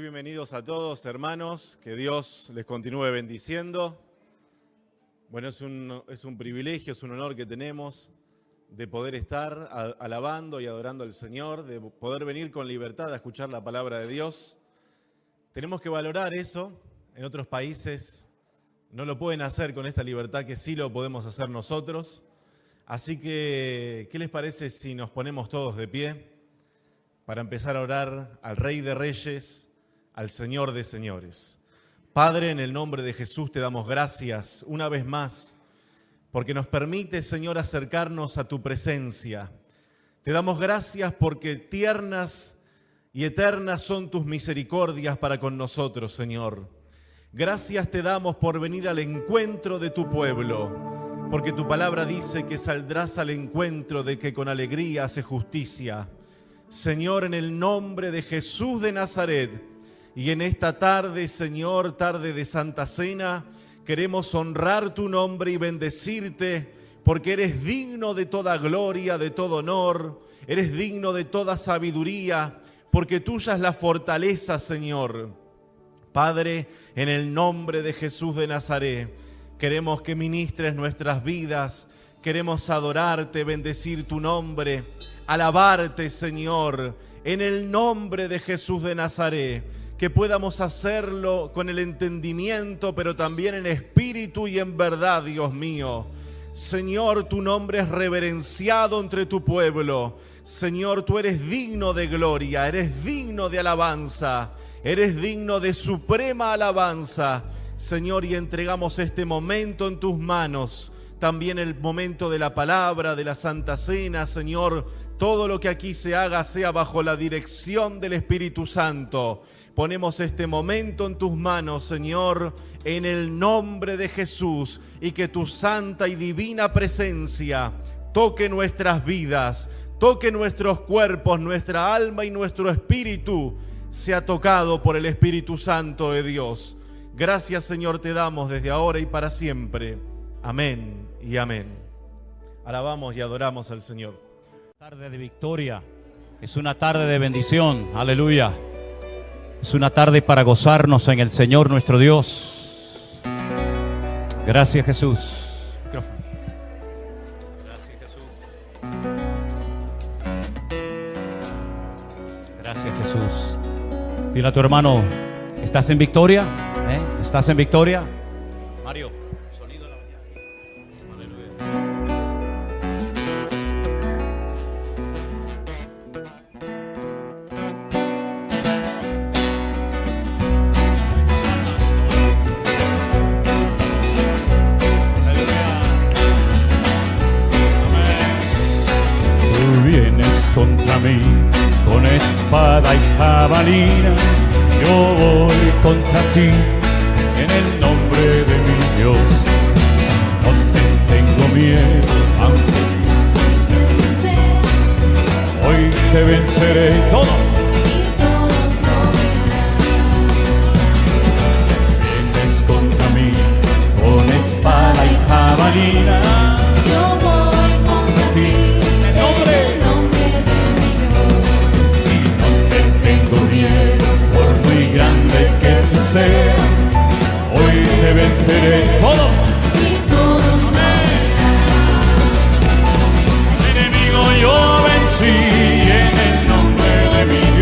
Muy bienvenidos a todos, hermanos, que Dios les continúe bendiciendo. Bueno, es un privilegio, es un honor que tenemos de poder estar alabando y adorando al Señor, de poder venir con libertad a escuchar la palabra de Dios. Tenemos que valorar eso. En otros países no lo pueden hacer con esta libertad que sí lo podemos hacer nosotros. Así que, ¿qué les parece si nos ponemos todos de pie para empezar a orar al Rey de Reyes, al Señor de Señores? Padre, en el nombre de Jesús te damos gracias una vez más porque nos permite, Señor, acercarnos a tu presencia. Te damos gracias porque tiernas y eternas son tus misericordias para con nosotros, Señor. Gracias te damos por venir al encuentro de tu pueblo, porque tu palabra dice que saldrás al encuentro de que con alegría hace justicia. Señor, en el nombre de Jesús de Nazaret, y en esta tarde, Señor, tarde de Santa Cena, queremos honrar tu nombre y bendecirte, porque eres digno de toda gloria, de todo honor, eres digno de toda sabiduría, porque tuya es la fortaleza, Señor. Padre, en el nombre de Jesús de Nazaret, queremos que ministres nuestras vidas, queremos adorarte, bendecir tu nombre, alabarte, Señor, en el nombre de Jesús de Nazaret, que podamos hacerlo con el entendimiento, pero también en espíritu y en verdad, Dios mío. Señor, tu nombre es reverenciado entre tu pueblo. Señor, tú eres digno de gloria, eres digno de alabanza, eres digno de suprema alabanza. Señor, y entregamos este momento en tus manos, también el momento de la palabra, de la Santa Cena, Señor. Todo lo que aquí se haga sea bajo la dirección del Espíritu Santo. Ponemos este momento en tus manos, Señor, en el nombre de Jesús, y que tu santa y divina presencia toque nuestras vidas, toque nuestros cuerpos, nuestra alma y nuestro espíritu, sea tocado por el Espíritu Santo de Dios. Gracias, Señor, te damos desde ahora y para siempre. Amén y amén. Alabamos y adoramos al Señor. Tarde de victoria, es una tarde de bendición, aleluya. Es una tarde para gozarnos en el Señor nuestro Dios. Gracias, Jesús. Micrófono. Gracias, Jesús. Gracias, Jesús. Dile a tu hermano, ¿estás en victoria? ¿Estás en victoria? Mario, sonido de la mañana. Aleluya. Contra mí con espada y jabalina, yo voy contra ti en el nombre de mi Dios. No te tengo miedo, aunque hoy te venceré. Todos vienes contra mí con espada y jabalina, yo voy contra ti en el nombre. Por muy grande que tú seas, hoy te venceré. Todos y todos verán. Enemigo yo vencí en el nombre de mi Dios.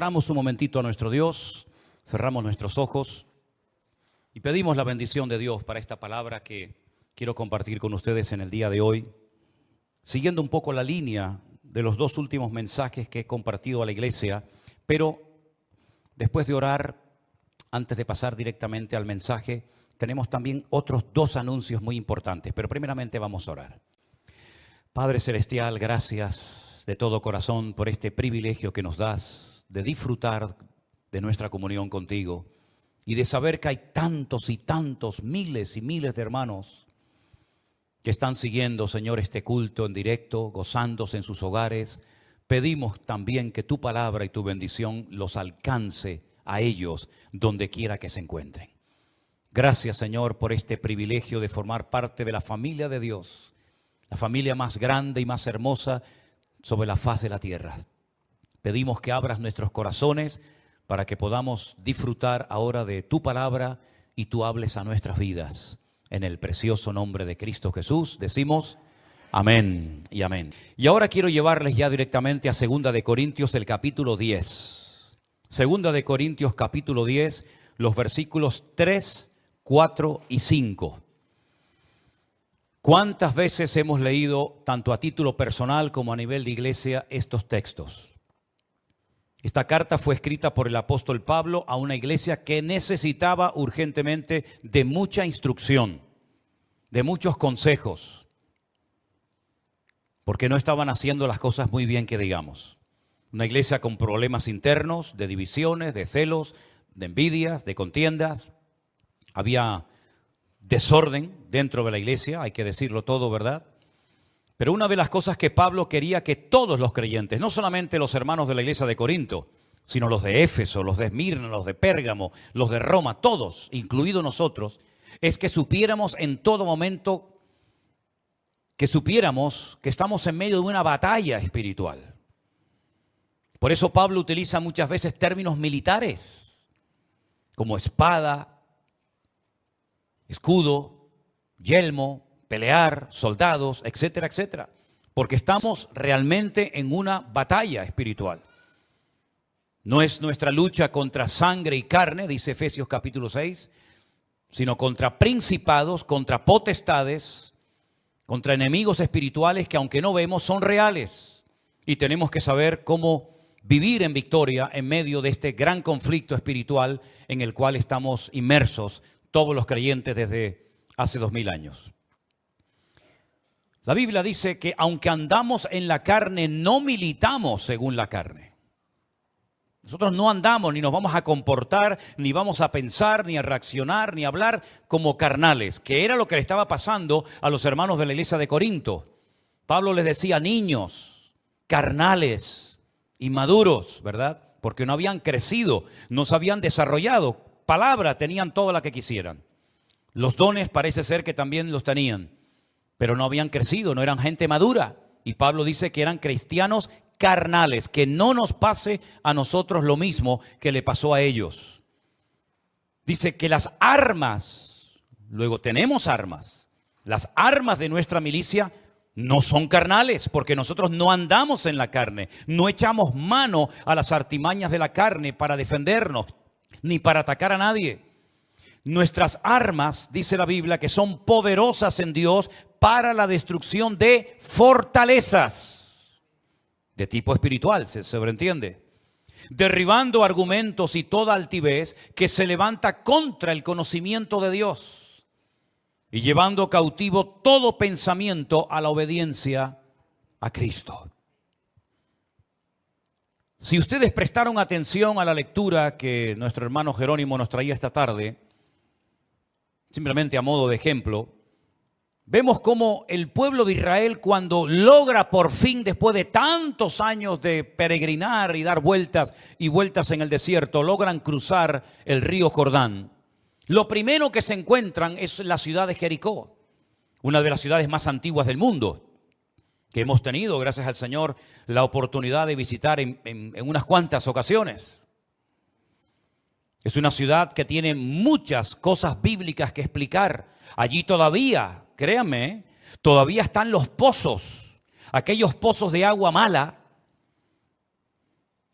Oramos un momentito a nuestro Dios, cerramos nuestros ojos y pedimos la bendición de Dios para esta palabra que quiero compartir con ustedes en el día de hoy, siguiendo un poco la línea de los dos últimos mensajes que he compartido a la iglesia, pero después de orar, antes de pasar directamente al mensaje, tenemos también otros dos anuncios muy importantes, pero primeramente vamos a orar. Padre Celestial, gracias de todo corazón por este privilegio que nos das de disfrutar de nuestra comunión contigo y de saber que hay tantos y tantos, miles y miles de hermanos que están siguiendo, Señor, este culto en directo, gozándose en sus hogares. Pedimos también que tu palabra y tu bendición los alcance a ellos donde quiera que se encuentren. Gracias, Señor, por este privilegio de formar parte de la familia de Dios, la familia más grande y más hermosa sobre la faz de la tierra. Pedimos que abras nuestros corazones para que podamos disfrutar ahora de tu palabra y tú hables a nuestras vidas. En el precioso nombre de Cristo Jesús decimos amén y amén. Y ahora quiero llevarles ya directamente a 2 de Corintios, el capítulo 10. 2 de Corintios, capítulo 10, los versículos 3, 4 y 5. ¿Cuántas veces hemos leído, tanto a título personal como a nivel de iglesia, estos textos? Esta carta fue escrita por el apóstol Pablo a una iglesia que necesitaba urgentemente de mucha instrucción, de muchos consejos, porque no estaban haciendo las cosas muy bien, que digamos. Una iglesia con problemas internos, de divisiones, de celos, de envidias, de contiendas. Había desorden dentro de la iglesia, hay que decirlo todo, ¿verdad? Pero una de las cosas que Pablo quería que todos los creyentes, no solamente los hermanos de la iglesia de Corinto, sino los de Éfeso, los de Esmirna, los de Pérgamo, los de Roma, todos, incluidos nosotros, es que supiéramos en todo momento, que supiéramos que estamos en medio de una batalla espiritual. Por eso Pablo utiliza muchas veces términos militares, como espada, escudo, yelmo, pelear, soldados, etcétera, etcétera. Porque estamos realmente en una batalla espiritual. No es nuestra lucha contra sangre y carne, dice Efesios capítulo 6, sino contra principados, contra potestades, contra enemigos espirituales que aunque no vemos son reales. Y tenemos que saber cómo vivir en victoria en medio de este gran conflicto espiritual en el cual estamos inmersos todos los creyentes desde hace 2000 años. La Biblia dice que aunque andamos en la carne, no militamos según la carne. Nosotros no andamos, ni nos vamos a comportar, ni vamos a pensar, ni a reaccionar, ni a hablar como carnales, que era lo que le estaba pasando a los hermanos de la iglesia de Corinto. Pablo les decía niños, carnales, inmaduros, ¿verdad? Porque no habían crecido, no se habían desarrollado. Palabra tenían toda la que quisieran. Los dones parece ser que también los tenían, pero no habían crecido, no eran gente madura. Y Pablo dice que eran cristianos carnales, que no nos pase a nosotros lo mismo que le pasó a ellos. Dice que las armas, luego tenemos armas, las armas de nuestra milicia no son carnales, porque nosotros no andamos en la carne, no echamos mano a las artimañas de la carne para defendernos, ni para atacar a nadie. Nuestras armas, dice la Biblia, que son poderosas en Dios para la destrucción de fortalezas de tipo espiritual, se sobreentiende, derribando argumentos y toda altivez que se levanta contra el conocimiento de Dios y llevando cautivo todo pensamiento a la obediencia a Cristo. Si ustedes prestaron atención a la lectura que nuestro hermano Jerónimo nos traía esta tarde, simplemente a modo de ejemplo, vemos cómo el pueblo de Israel, cuando logra por fin, después de tantos años de peregrinar y dar vueltas y vueltas en el desierto, logran cruzar el río Jordán. Lo primero que se encuentran es la ciudad de Jericó, una de las ciudades más antiguas del mundo, que hemos tenido, gracias al Señor, la oportunidad de visitar en unas cuantas ocasiones. Es una ciudad que tiene muchas cosas bíblicas que explicar. Allí todavía, créanme, todavía están los pozos, aquellos pozos de agua mala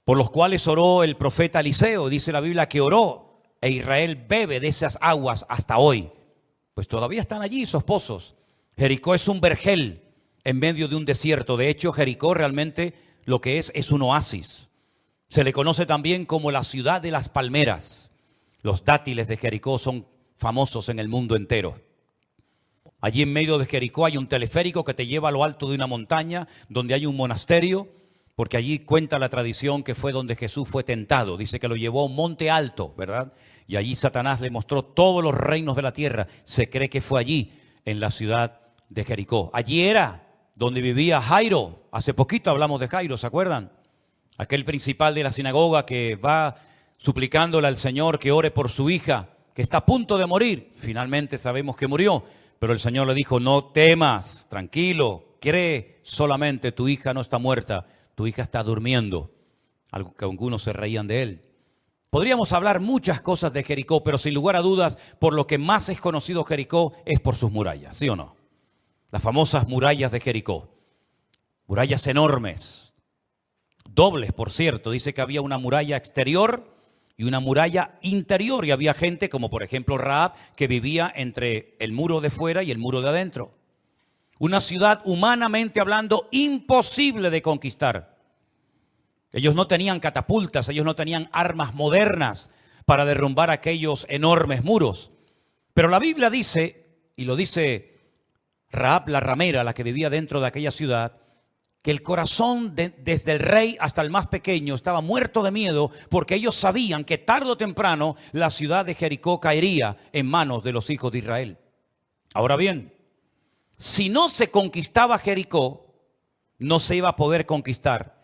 por los cuales oró el profeta Eliseo. Dice la Biblia que oró e Israel bebe de esas aguas hasta hoy. Pues todavía están allí esos pozos. Jericó es un vergel en medio de un desierto. De hecho, Jericó realmente lo que es un oasis. Se le conoce también como la ciudad de las palmeras. Los dátiles de Jericó son famosos en el mundo entero. Allí en medio de Jericó hay un teleférico que te lleva a lo alto de una montaña donde hay un monasterio, porque allí cuenta la tradición que fue donde Jesús fue tentado. Dice que lo llevó a un monte alto, ¿verdad? Y allí Satanás le mostró todos los reinos de la tierra. Se cree que fue allí, en la ciudad de Jericó. Allí era donde vivía Jairo. Hace poquito hablamos de Jairo, ¿se acuerdan? Aquel principal de la sinagoga que va suplicándole al Señor que ore por su hija, que está a punto de morir. Finalmente sabemos que murió, pero el Señor le dijo: no temas, tranquilo, cree solamente, tu hija no está muerta, tu hija está durmiendo. Algo que algunos se reían de él. Podríamos hablar muchas cosas de Jericó, pero sin lugar a dudas, por lo que más es conocido Jericó es por sus murallas, ¿sí o no? Las famosas murallas de Jericó. Murallas enormes, dobles, por cierto. Dice que había una muralla exterior y una muralla interior. Y había gente, como por ejemplo Rahab, que vivía entre el muro de fuera y el muro de adentro. Una ciudad, humanamente hablando, imposible de conquistar. Ellos no tenían catapultas, ellos no tenían armas modernas para derrumbar aquellos enormes muros. Pero la Biblia dice, y lo dice Rahab la ramera, la que vivía dentro de aquella ciudad, que el corazón desde el rey hasta el más pequeño estaba muerto de miedo, porque ellos sabían que tarde o temprano la ciudad de Jericó caería en manos de los hijos de Israel. Ahora bien, si no se conquistaba Jericó, no se iba a poder conquistar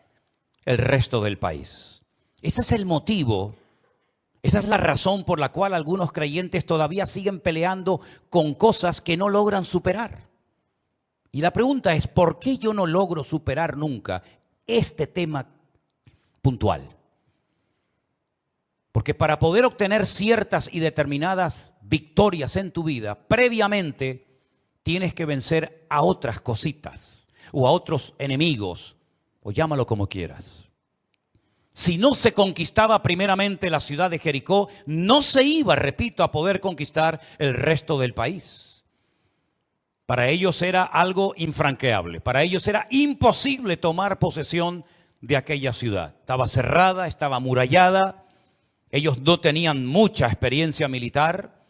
el resto del país. Ese es el motivo, esa es la razón por la cual algunos creyentes todavía siguen peleando con cosas que no logran superar. Y la pregunta es, ¿por qué yo no logro superar nunca este tema puntual? Porque para poder obtener ciertas y determinadas victorias en tu vida, previamente tienes que vencer a otras cositas o a otros enemigos, o llámalo como quieras. Si no se conquistaba primeramente la ciudad de Jericó, no se iba, repito, a poder conquistar el resto del país. Para ellos era algo infranqueable. Para ellos era imposible tomar posesión de aquella ciudad. Estaba cerrada, estaba amurallada. Ellos no tenían mucha experiencia militar.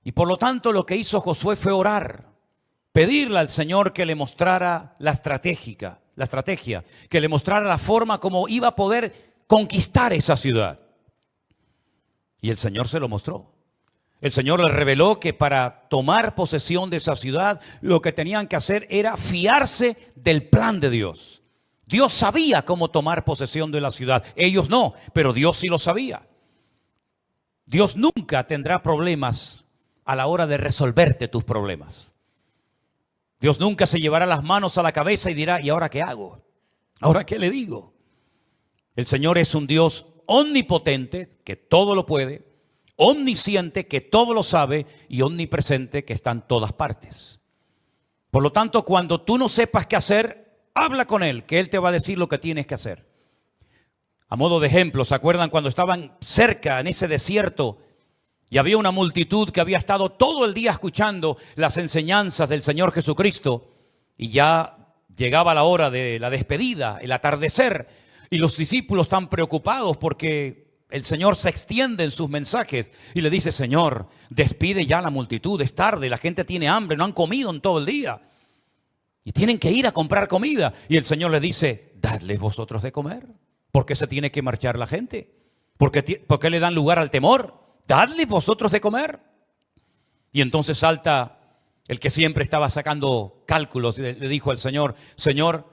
Y por lo tanto lo que hizo Josué fue orar. Pedirle al Señor que le mostrara la estrategia, que le mostrara la forma como iba a poder conquistar esa ciudad. Y el Señor se lo mostró. El Señor le reveló que para tomar posesión de esa ciudad, lo que tenían que hacer era fiarse del plan de Dios. Dios sabía cómo tomar posesión de la ciudad. Ellos no, pero Dios sí lo sabía. Dios nunca tendrá problemas a la hora de resolverte tus problemas. Dios nunca se llevará las manos a la cabeza y dirá: ¿y ahora qué hago? ¿Ahora qué le digo? El Señor es un Dios omnipotente, que todo lo puede, omnisciente, que todo lo sabe, y omnipresente, que está en todas partes. Por lo tanto, cuando tú no sepas qué hacer, habla con Él, que Él te va a decir lo que tienes que hacer. A modo de ejemplo, ¿se acuerdan cuando estaban cerca en ese desierto y había una multitud que había estado todo el día escuchando las enseñanzas del Señor Jesucristo, y ya llegaba la hora de la despedida, el atardecer, y los discípulos están preocupados porque el Señor se extiende en sus mensajes y le dice: Señor, despide ya a la multitud, es tarde, la gente tiene hambre, no han comido en todo el día y tienen que ir a comprar comida. Y el Señor le dice: dadles vosotros de comer. ¿Por qué se tiene que marchar la gente? ¿Por qué le dan lugar al temor? Dadles vosotros de comer. Y entonces salta el que siempre estaba sacando cálculos y le dijo al Señor: Señor,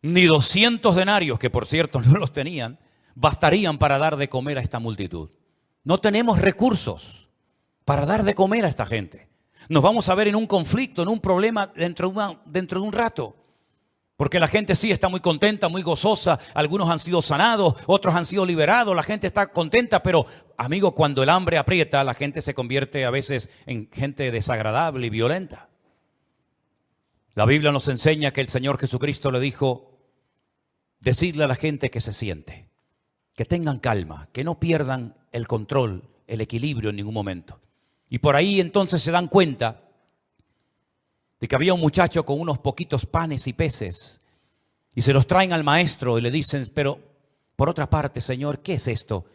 ni 200 denarios, que por cierto no los tenían, bastarían para dar de comer a esta multitud. No tenemos recursos para dar de comer a esta gente. Nos vamos a ver en un conflicto, en un problema dentro de un rato. Porque la gente sí está muy contenta, muy gozosa. Algunos han sido sanados, otros han sido liberados. La gente está contenta, pero, amigo, cuando el hambre aprieta, la gente se convierte a veces en gente desagradable y violenta. La Biblia nos enseña que el Señor Jesucristo le dijo: decidle a la gente que se siente. que tengan calma, que no pierdan el control, el equilibrio en ningún momento. Y por ahí entonces se dan cuenta de que había un muchacho con unos poquitos panes y peces y se los traen al maestro y le dicen, pero por otra parte, Señor, ¿qué es esto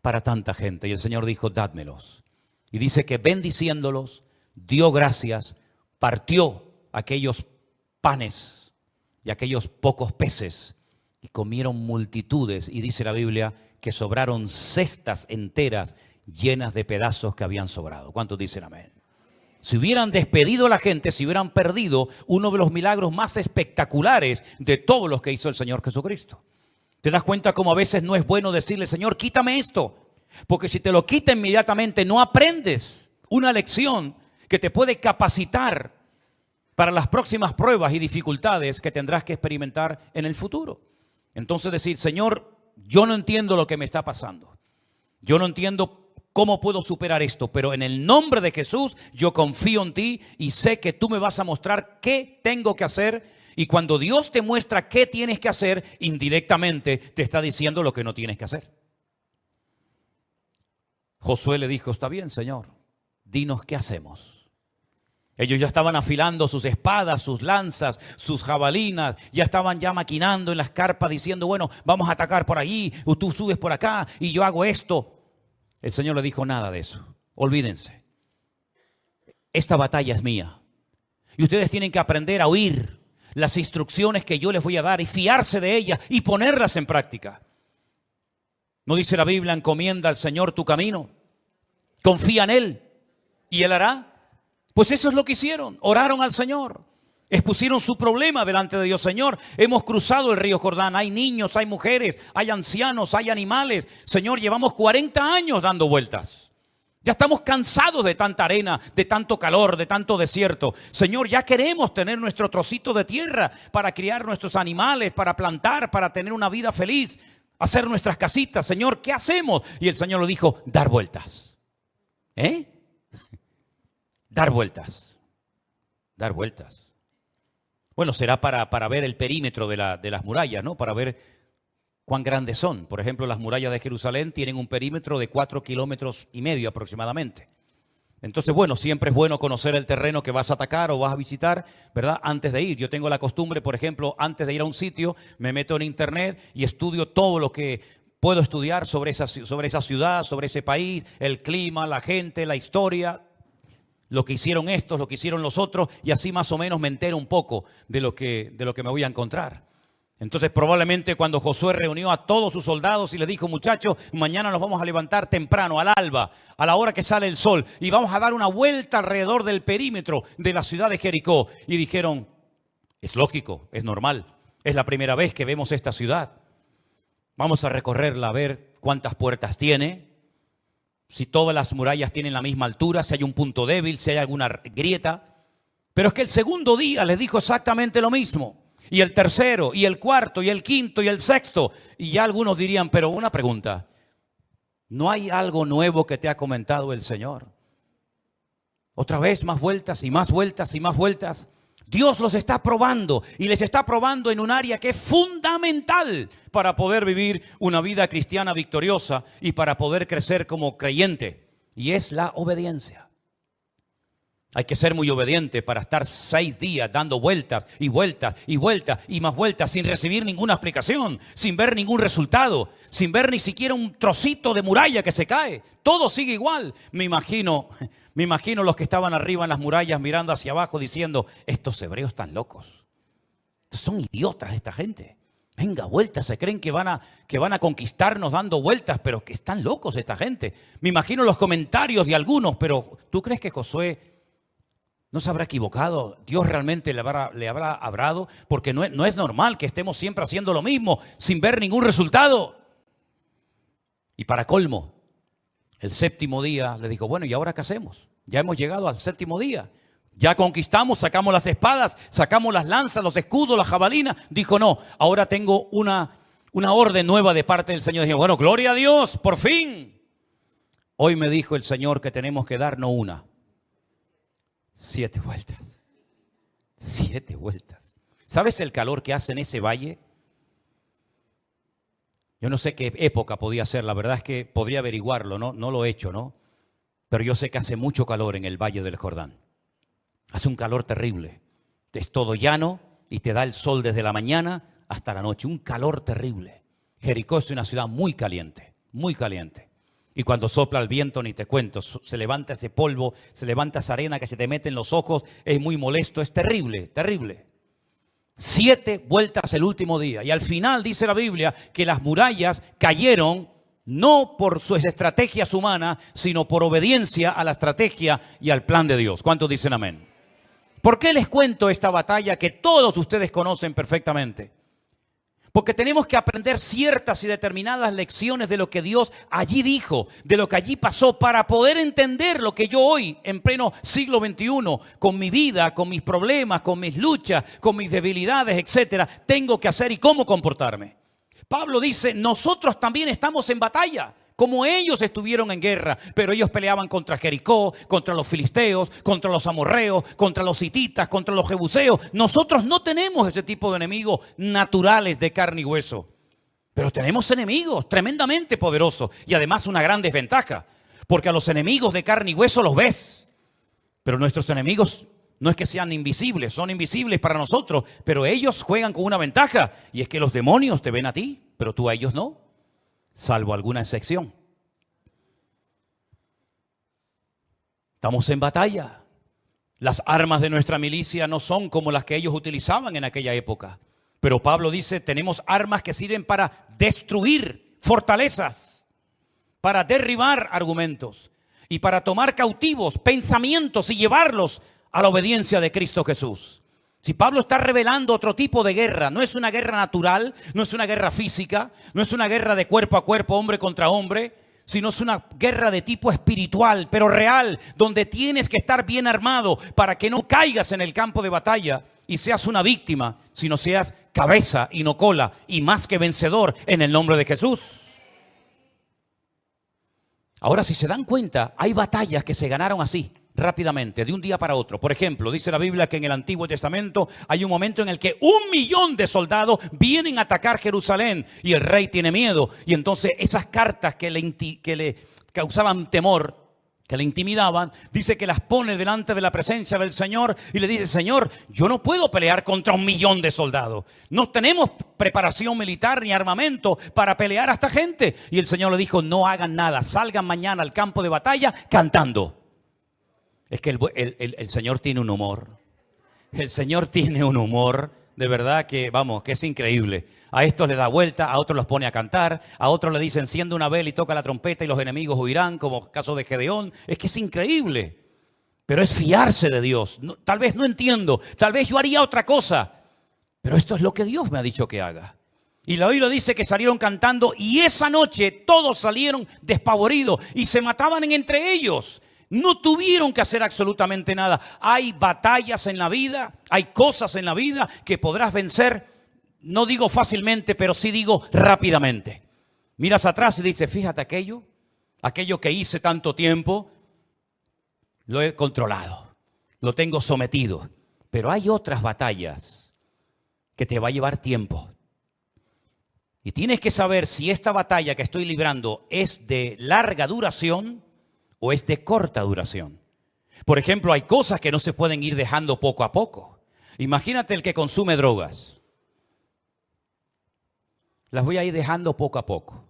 para tanta gente? Y el Señor dijo, dádmelos. Y dice que bendiciéndolos, dio gracias, partió aquellos panes y aquellos pocos peces y comieron multitudes. Y dice la Biblia que sobraron cestas enteras llenas de pedazos que habían sobrado. ¿Cuántos dicen amén? Si hubieran despedido a la gente, si hubieran perdido uno de los milagros más espectaculares de todos los que hizo el Señor Jesucristo. ¿Te das cuenta cómo a veces no es bueno decirle, Señor, quítame esto? Porque si te lo quita inmediatamente, no aprendes una lección que te puede capacitar para las próximas pruebas y dificultades que tendrás que experimentar en el futuro. Entonces decir, Señor, yo no entiendo lo que me está pasando. Yo no entiendo ¿cómo puedo superar esto? Pero en el nombre de Jesús yo confío en ti y sé que tú me vas a mostrar qué tengo que hacer. Y cuando Dios te muestra qué tienes que hacer, indirectamente te está diciendo lo que no tienes que hacer. Josué le dijo, está bien, Señor, dinos qué hacemos. Ellos ya estaban afilando sus espadas, sus lanzas, sus jabalinas, ya estaban ya maquinando en las carpas diciendo, bueno, vamos a atacar por ahí, o tú subes por acá y yo hago esto. El Señor le dijo nada de eso. Olvídense. Esta batalla es mía. Y ustedes tienen que aprender a oír las instrucciones que yo les voy a dar y fiarse de ellas y ponerlas en práctica. ¿No dice la Biblia, encomienda al Señor tu camino? Confía en Él y Él hará. Pues eso es lo que hicieron. Oraron al Señor. Expusieron su problema delante de Dios. Señor, hemos cruzado el río Jordán. Hay niños, hay mujeres, hay ancianos, hay animales. Señor, llevamos 40 años dando vueltas. Ya estamos cansados de tanta arena, de tanto calor, de tanto desierto. Señor, ya queremos tener nuestro trocito de tierra para criar nuestros animales, para plantar, para tener una vida feliz, hacer nuestras casitas. Señor, ¿qué hacemos? Y el Señor le dijo, dar vueltas. Dar vueltas. Dar vueltas. Bueno, será para ver el perímetro de las murallas, ¿no? Para ver cuán grandes son. Por ejemplo, las murallas de Jerusalén tienen un perímetro de 4,5 kilómetros aproximadamente. Entonces, bueno, siempre es bueno conocer el terreno que vas a atacar o vas a visitar, ¿verdad? Antes de ir. Yo tengo la costumbre, por ejemplo, antes de ir a un sitio, me meto en internet y estudio todo lo que puedo estudiar sobre esa ciudad, sobre ese país, el clima, la gente, la historia, lo que hicieron estos, lo que hicieron los otros, y así más o menos me entero un poco de lo que me voy a encontrar. Entonces probablemente cuando Josué reunió a todos sus soldados y les dijo, muchachos, mañana nos vamos a levantar temprano, al alba, a la hora que sale el sol, y vamos a dar una vuelta alrededor del perímetro de la ciudad de Jericó. Y dijeron, es lógico, es normal, es la primera vez que vemos esta ciudad. Vamos a recorrerla a ver cuántas puertas tiene, si todas las murallas tienen la misma altura, si hay un punto débil, si hay alguna grieta. Pero es que el segundo día les dijo exactamente lo mismo. Y el tercero, y el cuarto, y el quinto, y el sexto. Y ya algunos dirían, pero una pregunta, ¿no hay algo nuevo que te ha comentado el Señor? Otra vez más vueltas y más vueltas y más vueltas. Dios los está probando y les está probando en un área que es fundamental para poder vivir una vida cristiana victoriosa y para poder crecer como creyente. Y es la obediencia. Hay que ser muy obediente para estar 6 días dando vueltas y vueltas y vueltas y más vueltas sin recibir ninguna explicación, sin ver ningún resultado, sin ver ni siquiera un trocito de muralla que se cae. Todo sigue igual. Me imagino los que estaban arriba en las murallas mirando hacia abajo diciendo, estos hebreos están locos. Estos son idiotas esta gente. Venga, vueltas, se creen que van a conquistarnos dando vueltas, pero que están locos esta gente. Me imagino los comentarios de algunos, pero ¿tú crees que Josué no se habrá equivocado? ¿Dios realmente le habrá hablado? Porque no es normal que estemos siempre haciendo lo mismo sin ver ningún resultado. Y para colmo, el 7º día le dijo, bueno, ¿y ahora qué hacemos? Ya hemos llegado al 7º día. Ya conquistamos, sacamos las espadas, sacamos las lanzas, los escudos, las jabalinas. Dijo, no, ahora tengo una orden nueva de parte del Señor. Dije, bueno, gloria a Dios, por fin. Hoy me dijo el Señor que tenemos que dar no 1, 7 vueltas. 7 vueltas. ¿Sabes el calor que hace en ese valle? Yo no sé qué época podía ser, la verdad es que podría averiguarlo, no lo he hecho, ¿no? Pero yo sé que hace mucho calor en el Valle del Jordán. Hace un calor terrible. Es todo llano y te da el sol desde la mañana hasta la noche. Un calor terrible. Jericó es una ciudad muy caliente, muy caliente. Y cuando sopla el viento, ni te cuento, se levanta ese polvo, se levanta esa arena que se te mete en los ojos, es muy molesto, es terrible, terrible. 7 vueltas el último día. Y al final dice la Biblia que las murallas cayeron no por sus estrategias humanas, sino por obediencia a la estrategia y al plan de Dios. ¿Cuántos dicen amén? ¿Por qué les cuento esta batalla que todos ustedes conocen perfectamente? Porque tenemos que aprender ciertas y determinadas lecciones de lo que Dios allí dijo, de lo que allí pasó, para poder entender lo que yo hoy, en pleno siglo XXI, con mi vida, con mis problemas, con mis luchas, con mis debilidades, etcétera, tengo que hacer y cómo comportarme. Pablo dice, nosotros también estamos en batalla, como ellos estuvieron en guerra, pero ellos peleaban contra Jericó, contra los filisteos, contra los amorreos, contra los hititas, contra los jebuseos. Nosotros no tenemos ese tipo de enemigos naturales de carne y hueso, pero tenemos enemigos tremendamente poderosos y además una gran desventaja, porque a los enemigos de carne y hueso los ves, pero nuestros enemigos no es que sean invisibles, son invisibles para nosotros, pero ellos juegan con una ventaja y es que los demonios te ven a ti, pero tú a ellos no. Salvo alguna excepción. Estamos en batalla. Las armas de nuestra milicia no son como las que ellos utilizaban en aquella época. Pero Pablo dice, tenemos armas que sirven para destruir fortalezas, para derribar argumentos y para tomar cautivos pensamientos y llevarlos a la obediencia de Cristo Jesús. Si Pablo está revelando otro tipo de guerra, no es una guerra natural, no es una guerra física, no es una guerra de cuerpo a cuerpo, hombre contra hombre, sino es una guerra de tipo espiritual, pero real, donde tienes que estar bien armado para que no caigas en el campo de batalla y seas una víctima, sino seas cabeza y no cola, y más que vencedor en el nombre de Jesús. Ahora, si se dan cuenta, hay batallas que se ganaron así, rápidamente, de un día para otro. Por ejemplo, dice la Biblia que en el Antiguo Testamento hay un momento en el que 1.000.000 de soldados vienen a atacar Jerusalén y el rey tiene miedo. Y entonces esas cartas que le causaban temor, que le intimidaban, dice que las pone delante de la presencia del Señor y le dice, Señor, yo no puedo pelear contra 1.000.000 de soldados. No tenemos preparación militar ni armamento para pelear a esta gente. Y el Señor le dijo, no hagan nada, salgan mañana al campo de batalla cantando. Es que el Señor tiene un humor. El Señor tiene un humor, de verdad que, vamos, que es increíble. A estos le da vuelta, a otros los pone a cantar, a otros le dice enciende una vela y toca la trompeta y los enemigos huirán, como caso de Gedeón. Es que es increíble. Pero es fiarse de Dios. No, tal vez no entiendo, tal vez yo haría otra cosa, pero esto es lo que Dios me ha dicho que haga. Y la Biblia dice que salieron cantando y esa noche todos salieron despavoridos y se mataban entre ellos. No tuvieron que hacer absolutamente nada. Hay batallas en la vida, hay cosas en la vida que podrás vencer, no digo fácilmente, pero sí digo rápidamente. Miras atrás y dices, fíjate aquello que hice tanto tiempo, lo he controlado, lo tengo sometido. Pero hay otras batallas que te va a llevar tiempo. Y tienes que saber si esta batalla que estoy librando es de larga duración o es de corta duración. Por ejemplo, hay cosas que no se pueden ir dejando poco a poco. Imagínate el que consume drogas. Las voy a ir dejando poco a poco.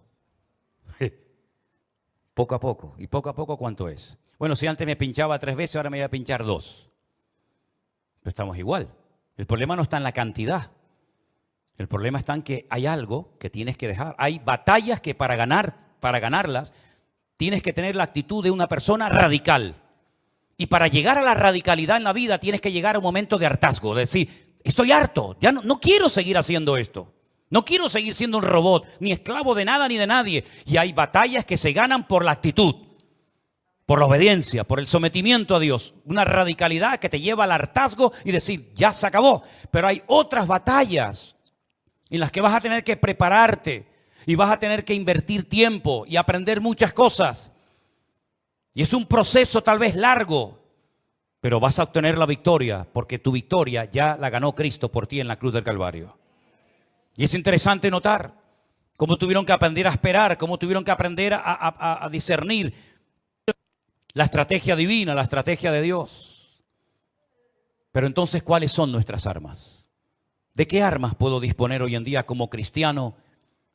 Poco a poco. ¿Y poco a poco cuánto es? Bueno, si antes me pinchaba 3 veces, ahora me voy a pinchar 2. Pero estamos igual. El problema no está en la cantidad. El problema está en que hay algo que tienes que dejar. Hay batallas que para ganarlas, tienes que tener la actitud de una persona radical. Y para llegar a la radicalidad en la vida tienes que llegar a un momento de hartazgo. De decir, estoy harto, ya no quiero seguir haciendo esto. No quiero seguir siendo un robot, ni esclavo de nada ni de nadie. Y hay batallas que se ganan por la actitud, por la obediencia, por el sometimiento a Dios. Una radicalidad que te lleva al hartazgo y decir, ya se acabó. Pero hay otras batallas en las que vas a tener que prepararte. Y vas a tener que invertir tiempo y aprender muchas cosas. Y es un proceso tal vez largo, pero vas a obtener la victoria, porque tu victoria ya la ganó Cristo por ti en la cruz del Calvario. Y es interesante notar cómo tuvieron que aprender a esperar, cómo tuvieron que aprender a discernir la estrategia divina, la estrategia de Dios. Pero entonces, ¿cuáles son nuestras armas? ¿De qué armas puedo disponer hoy en día como cristiano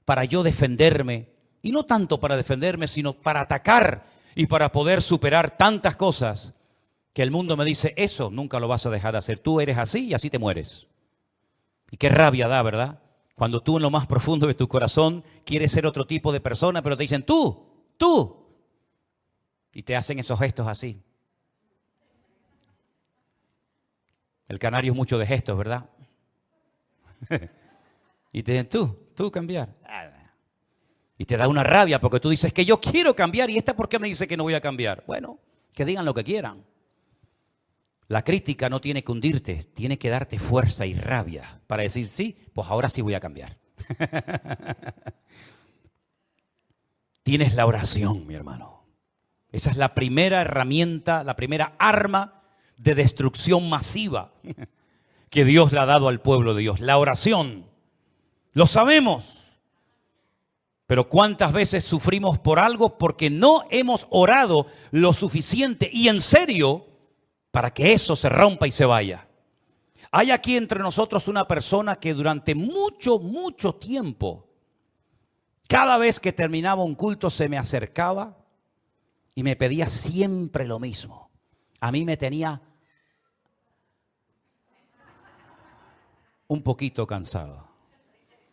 para yo defenderme? Y no tanto para defenderme, sino para atacar y para poder superar tantas cosas que el mundo me dice, eso nunca lo vas a dejar de hacer. Tú eres así y así te mueres. Y qué rabia da, ¿verdad? Cuando tú en lo más profundo de tu corazón quieres ser otro tipo de persona, pero te dicen tú. Y te hacen esos gestos así. El canario es mucho de gestos, ¿verdad? Y te dicen tú cambiar. Y te da una rabia porque tú dices que yo quiero cambiar y esta ¿por qué me dice que no voy a cambiar? Bueno, que digan lo que quieran. La crítica no tiene que hundirte, tiene que darte fuerza y rabia para decir sí, pues ahora sí voy a cambiar. Tienes la oración, mi hermano. Esa es la primera herramienta, la primera arma de destrucción masiva que Dios le ha dado al pueblo de Dios. La oración. Lo sabemos. Pero ¿cuántas veces sufrimos por algo porque no hemos orado lo suficiente y en serio para que eso se rompa y se vaya? Hay aquí entre nosotros una persona que durante mucho tiempo, cada vez que terminaba un culto se me acercaba y me pedía siempre lo mismo. A mí me tenía un poquito cansado.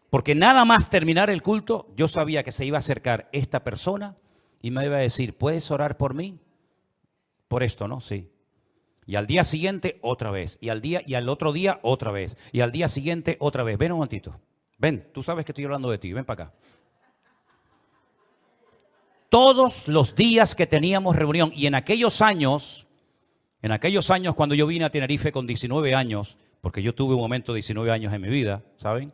Porque nada más terminar el culto, yo sabía que se iba a acercar esta persona y me iba a decir, ¿puedes orar por mí? Por esto, ¿no? Sí. Y al día siguiente, otra vez. Y al otro día, otra vez. Y al día siguiente, otra vez. Ven un momentito. Ven, tú sabes que estoy hablando de ti. Ven para acá. Todos los días que teníamos reunión, y en aquellos años cuando yo vine a Tenerife con 19 años, porque yo tuve un momento de 19 años en mi vida, ¿saben?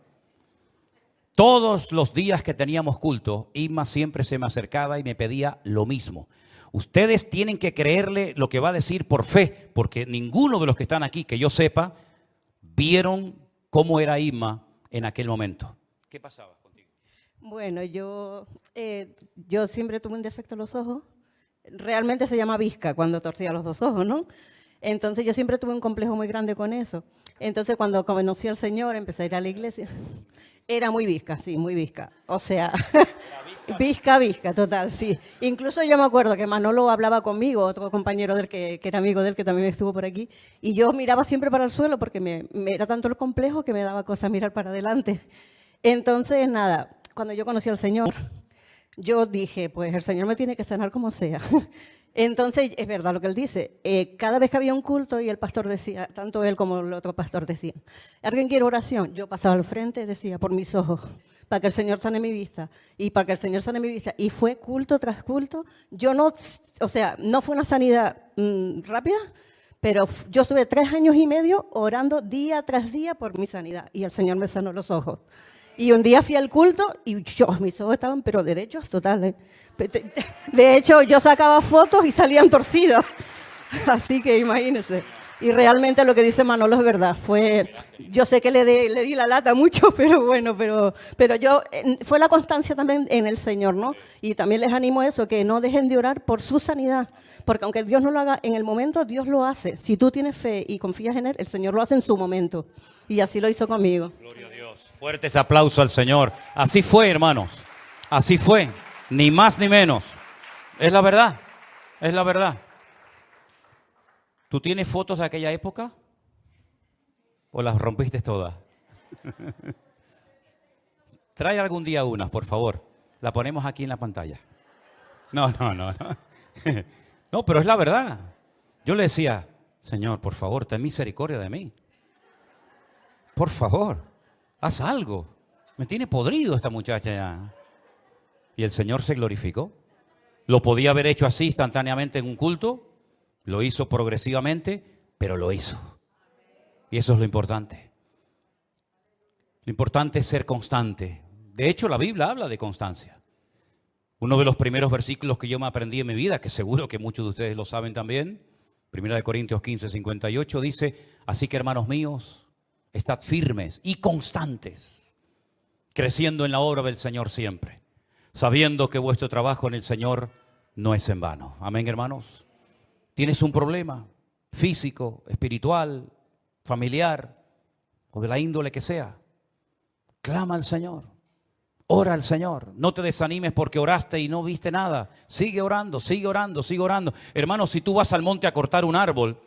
Todos los días que teníamos culto, Isma siempre se me acercaba y me pedía lo mismo. Ustedes tienen que creerle lo que va a decir por fe, porque ninguno de los que están aquí, que yo sepa, vieron cómo era Isma en aquel momento. ¿Qué pasaba contigo? Bueno, yo siempre tuve un defecto en los ojos. Realmente se llama visca cuando torcía los dos ojos, ¿no? Entonces yo siempre tuve un complejo muy grande con eso. Entonces cuando conocí al Señor, empecé a ir a la iglesia. Era muy visca, sí, muy visca. O sea, visca, total, sí. Incluso yo me acuerdo que Manolo hablaba conmigo, otro compañero del que era amigo de él, que también estuvo por aquí, y yo miraba siempre para el suelo porque me era tanto el complejo que me daba cosa mirar para adelante. Entonces, nada, cuando yo conocí al Señor, yo dije, pues el Señor me tiene que sanar como sea. Entonces, es verdad lo que él dice. Cada vez que había un culto y el pastor decía, tanto él como el otro pastor decían, ¿alguien quiere oración? Yo pasaba al frente y decía, por mis ojos, para que el Señor sane mi vista. Y para que el Señor sane mi vista. Y fue culto tras culto. Yo no, o sea, no fue una sanidad rápida, pero yo estuve 3 años y medio orando día tras día por mi sanidad. Y el Señor me sanó los ojos. Y un día fui al culto y mis ojos estaban pero derechos totales. De hecho, yo sacaba fotos y salían torcidos. Así que imagínense. Y realmente lo que dice Manolo es verdad. Yo sé que le di la lata mucho, pero bueno, pero fue la constancia también en el Señor, ¿no? Y también les animo a eso, que no dejen de orar por su sanidad. Porque aunque Dios no lo haga en el momento, Dios lo hace. Si tú tienes fe y confías en Él, el Señor lo hace en su momento. Y así lo hizo conmigo. Gloria a Dios. Fuertes aplausos al Señor. Así fue, hermanos. Así fue. Ni más ni menos. Es la verdad. Es la verdad. ¿Tú tienes fotos de aquella época? ¿O las rompiste todas? Trae algún día unas, por favor. La ponemos aquí en la pantalla. No. No, pero es la verdad. Yo le decía, Señor, por favor, ten misericordia de mí. Por favor, haz algo. Me tiene podrido esta muchacha ya. Y el Señor se glorificó. Lo podía haber hecho así instantáneamente en un culto. Lo hizo progresivamente, pero lo hizo. Y eso es lo importante. Lo importante es ser constante. De hecho, la Biblia habla de constancia. Uno de los primeros versículos que yo me aprendí en mi vida, que seguro que muchos de ustedes lo saben también, 1 Corintios 15, 58, dice, así que hermanos míos, estad firmes y constantes creciendo en la obra del Señor siempre, sabiendo que vuestro trabajo en el Señor no es en vano. Amén, hermanos. ¿Tienes un problema físico, espiritual, familiar o de la índole que sea? Clama al Señor, ora al Señor. No te desanimes porque oraste y no viste nada. Sigue orando, sigue orando, sigue orando. Hermanos, si tú vas al monte a cortar un árbol,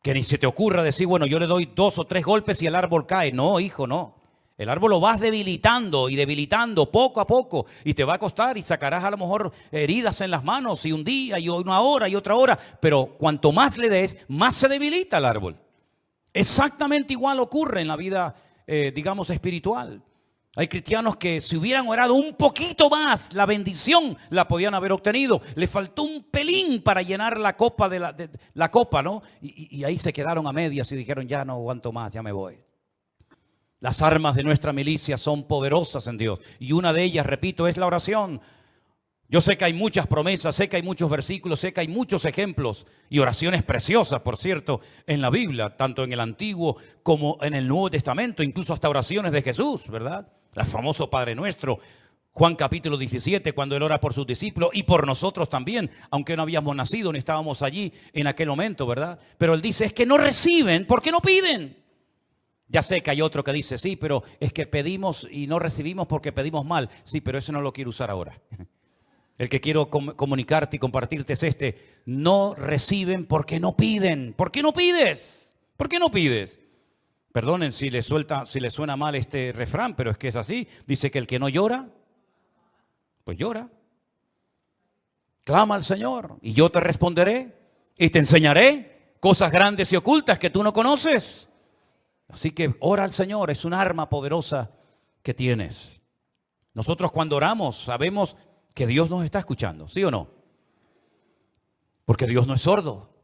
que ni se te ocurra decir, bueno, yo le doy 2 o 3 golpes y el árbol cae. No, hijo, no. El árbol lo vas debilitando y debilitando poco a poco y te va a costar y sacarás a lo mejor heridas en las manos y un día y una hora y otra hora. Pero cuanto más le des, más se debilita el árbol. Exactamente igual ocurre en la vida digamos espiritual. Hay cristianos que si hubieran orado un poquito más, la bendición la podían haber obtenido. Le faltó un pelín para llenar la copa la copa, ¿no? Y ahí se quedaron a medias y dijeron, ya no aguanto más, ya me voy. Las armas de nuestra milicia son poderosas en Dios. Y una de ellas, repito, es la oración. Yo sé que hay muchas promesas, sé que hay muchos versículos, sé que hay muchos ejemplos y oraciones preciosas, por cierto, en la Biblia, tanto en el Antiguo como en el Nuevo Testamento, incluso hasta oraciones de Jesús, ¿verdad? El famoso Padre Nuestro, Juan capítulo 17, cuando Él ora por sus discípulos y por nosotros también, aunque no habíamos nacido ni estábamos allí en aquel momento, ¿verdad? Pero Él dice, es que no reciben porque no piden. Ya sé que hay otro que dice, sí, pero es que pedimos y no recibimos porque pedimos mal. Sí, pero eso no lo quiero usar ahora. El que quiero comunicarte y compartirte es no reciben porque no piden. ¿Por qué no pides? ¿Por qué no pides? Perdonen si les suena mal este refrán, pero es que es así. Dice que el que no llora, pues llora. Clama al Señor y yo te responderé y te enseñaré cosas grandes y ocultas que tú no conoces. Así que ora al Señor, es un arma poderosa que tienes. Nosotros cuando oramos sabemos que Dios nos está escuchando, ¿sí o no? Porque Dios no es sordo.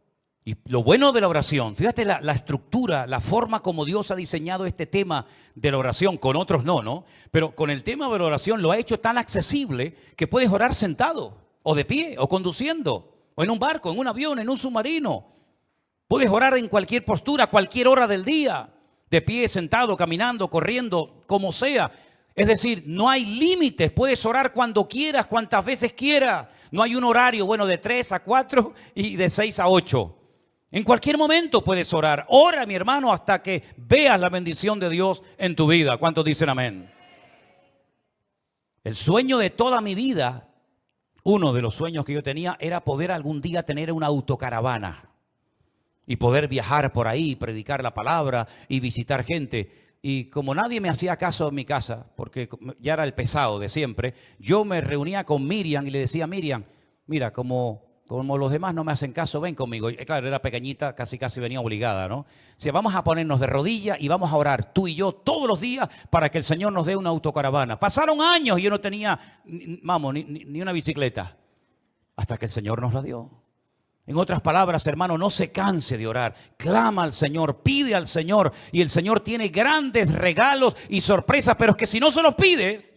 Y lo bueno de la oración, fíjate la estructura, la forma como Dios ha diseñado este tema de la oración, con otros no, pero con el tema de la oración lo ha hecho tan accesible que puedes orar sentado, o de pie, o conduciendo, o en un barco, en un avión, en un submarino. Puedes orar en cualquier postura, cualquier hora del día, de pie, sentado, caminando, corriendo, como sea. Es decir, no hay límites, puedes orar cuando quieras, cuantas veces quieras. No hay un horario, bueno, de 3 a 4 y de 6 a 8. En cualquier momento puedes orar. Ora, mi hermano, hasta que veas la bendición de Dios en tu vida. ¿Cuántos dicen amén? El sueño de toda mi vida, uno de los sueños que yo tenía, era poder algún día tener una autocaravana y poder viajar por ahí, predicar la palabra y visitar gente. Y como nadie me hacía caso en mi casa, porque ya era el pesado de siempre, yo me reunía con Miriam y le decía, Miriam, mira, como los demás no me hacen caso, ven conmigo. Y claro, era pequeñita, casi venía obligada, ¿no? O sea, vamos a ponernos de rodillas y vamos a orar, tú y yo, todos los días, para que el Señor nos dé una autocaravana. Pasaron años y yo no tenía, ni una bicicleta, hasta que el Señor nos la dio. En otras palabras, hermano, no se canse de orar. Clama al Señor, pide al Señor. Y el Señor tiene grandes regalos y sorpresas. Pero es que si no se los pides,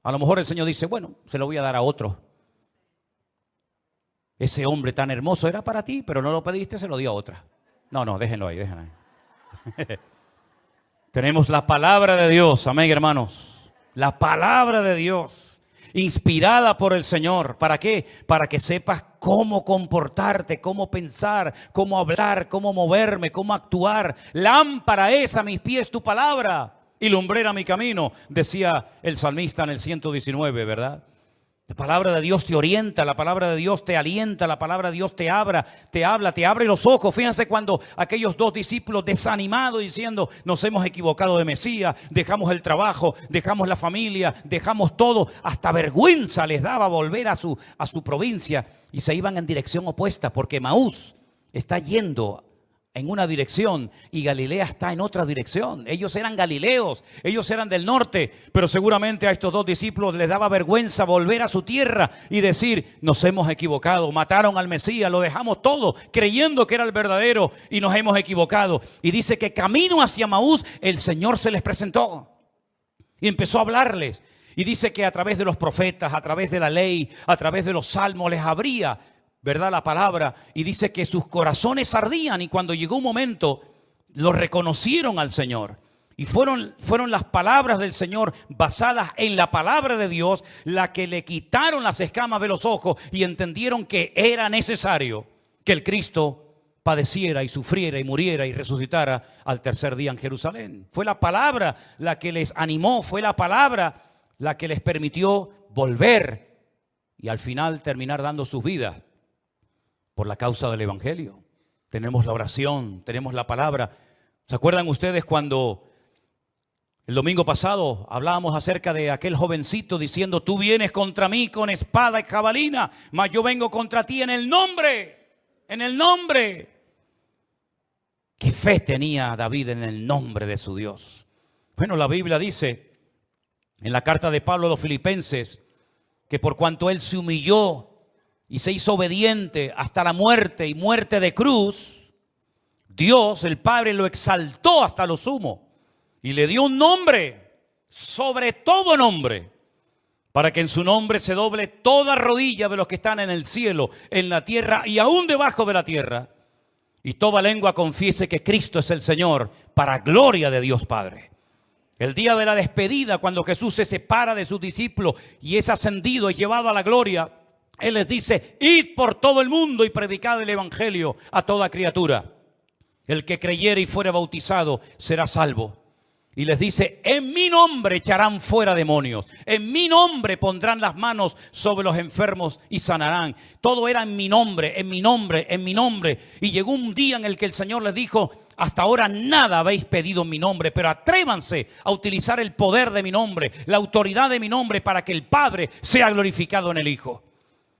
a lo mejor el Señor dice, bueno, se lo voy a dar a otro. Ese hombre tan hermoso era para ti, pero no lo pediste, se lo dio a otra. No, déjenlo ahí. Tenemos la palabra de Dios, amén, hermanos. La palabra de Dios. Inspirada por el Señor. ¿Para qué? Para que sepas cómo comportarte, cómo pensar, cómo hablar, cómo moverme, cómo actuar. Lámpara es a mis pies tu palabra y lumbrera mi camino, decía el salmista en el 119, ¿verdad? La palabra de Dios te orienta, la palabra de Dios te alienta, la palabra de Dios te habla, te abre los ojos. Fíjense cuando aquellos 2 discípulos desanimados diciendo, nos hemos equivocado de Mesías, dejamos el trabajo, dejamos la familia, dejamos todo, hasta vergüenza les daba volver a su provincia y se iban en dirección opuesta porque Emaús está yendo en una dirección y Galilea está en otra dirección. Ellos eran galileos, ellos eran del norte, pero seguramente a estos 2 discípulos les daba vergüenza volver a su tierra y decir, nos hemos equivocado, mataron al Mesías, lo dejamos todo creyendo que era el verdadero y nos hemos equivocado. Y dice que camino hacia Emaús el Señor se les presentó y empezó a hablarles. Y dice que a través de los profetas, a través de la ley, a través de los salmos les abría, ¿verdad?, la palabra, y dice que sus corazones ardían y cuando llegó un momento lo reconocieron al Señor Y fueron las palabras del Señor basadas en la palabra de Dios las que le quitaron las escamas de los ojos y entendieron que era necesario que el Cristo padeciera y sufriera y muriera y resucitara al tercer día en Jerusalén. Fue la palabra la que les animó, fue la palabra la que les permitió volver y al final terminar dando sus vidas por la causa del Evangelio. Tenemos la oración, tenemos la palabra. ¿Se acuerdan ustedes cuando el domingo pasado hablábamos acerca de aquel jovencito diciendo: tú vienes contra mí con espada y jabalina, mas yo vengo contra ti en el nombre, en el nombre? ¿Qué fe tenía David en el nombre de su Dios? Bueno, la Biblia dice en la carta de Pablo a los Filipenses que por cuanto él se humilló y se hizo obediente hasta la muerte y muerte de cruz, Dios, el Padre, lo exaltó hasta lo sumo y le dio un nombre sobre todo nombre, para que en su nombre se doble toda rodilla de los que están en el cielo, en la tierra y aún debajo de la tierra, y toda lengua confiese que Cristo es el Señor, para gloria de Dios Padre. El día de la despedida, cuando Jesús se separa de sus discípulos y es ascendido y llevado a la gloria, Él les dice: id por todo el mundo y predicad el evangelio a toda criatura. El que creyere y fuere bautizado será salvo. Y les dice: en mi nombre echarán fuera demonios, en mi nombre pondrán las manos sobre los enfermos y sanarán. Todo era en mi nombre, en mi nombre, en mi nombre. Y llegó un día en el que el Señor les dijo: hasta ahora nada habéis pedido en mi nombre, pero atrévanse a utilizar el poder de mi nombre, la autoridad de mi nombre, para que el Padre sea glorificado en el Hijo.